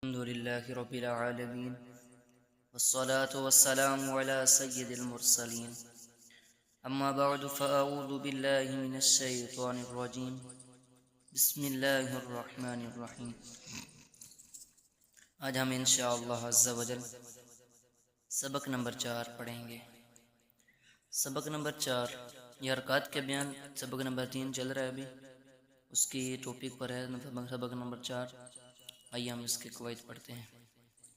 الحمد لله رب العالمين والصلاة والسلام على سيد المرسلين أما بعد فأعوذ بالله من الشيطان الرجيم بسم الله الرحمن الرحيم. آج ہم انشاءاللہ عز و جل سبق نمبر 4 پڑھیں گے. سبق نمبر 4 یہ حرکات کے بیان سبق نمبر 3 چل رہا ہے ابھی، اس کی ٹاپک پر ہے سبق نمبر 4. آئیے ہم اس کے قواعد پڑھتے ہیں.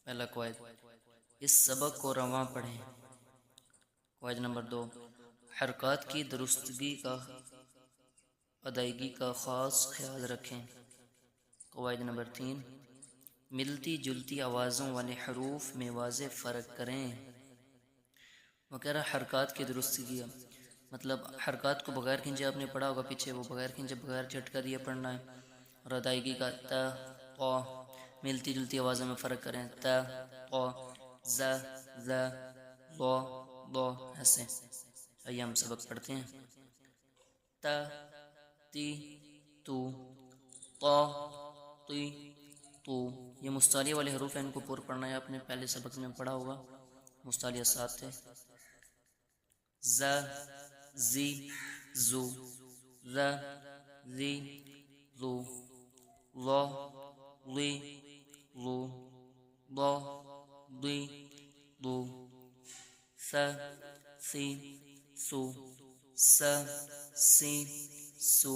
پہلا قواعد، اس سبق کو رواں پڑھیں. قواعد نمبر 2، حرکات کی درستگی کا ادائیگی کا خاص خیال رکھیں. قواعد نمبر 3، ملتی جلتی آوازوں والے حروف میں واضح فرق کریں. وغیرہ حرکات کی درستگی مطلب حرکات کو بغیر کھنچے آپ نے پڑھا ہوگا پیچھے، وہ بغیر کھنچے بغیر جھٹکا دیے پڑھنا ہے. اور ادائیگی کا تا قا، ملتی جلتی آوازوں میں فرق کریں. تا قا، ز ذ ضا ضا، ایسے. آئیے ہم سبق پڑھتے ہیں. تا تی تو، طا تی تو، یہ مستعلیہ والے حروف ہیں، ان کو پور پڑھنا ہے. آپ نے پہلے سبق میں پڑھا ہوگا، مستعلیہ 7 تھے. ز زی زو، ذ ذی ذو، ظا ظی ظو، ضا ضی ضو، ث ثی ثو، س سی سو،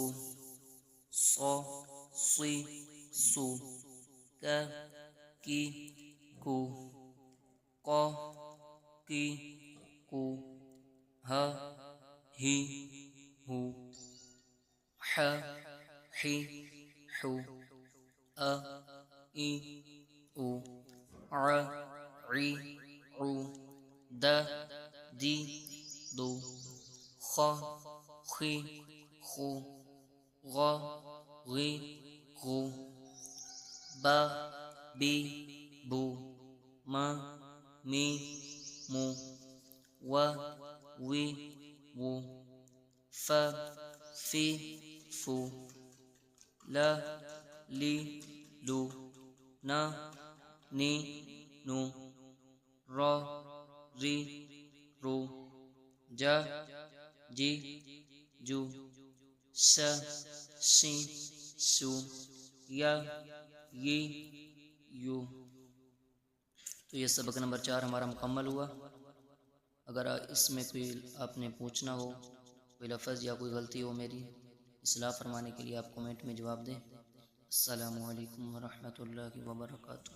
ص صی صو، ک کی کو، ق کی کو، ہ ہی ہو، ح حی حو، ا ای او، ع عی عو، د دی دو، خ خی خو، غ غی غو، ب بی بو، م می مو، و وی وو، ف فی فو، ل لی لو، ن نی نو، ر ری رو، ج جی جو، ش شی شو، ی یی یو. تو یہ سبق نمبر 4 ہمارا مکمل ہوا. اگر اس میں کوئی آپ نے پوچھنا ہو، کوئی لفظ یا کوئی غلطی ہو میری اصلاح فرمانے کے لیے آپ کومنٹ میں جواب دیں. السلام علیکم ورحمۃ اللہ وبرکاتہ.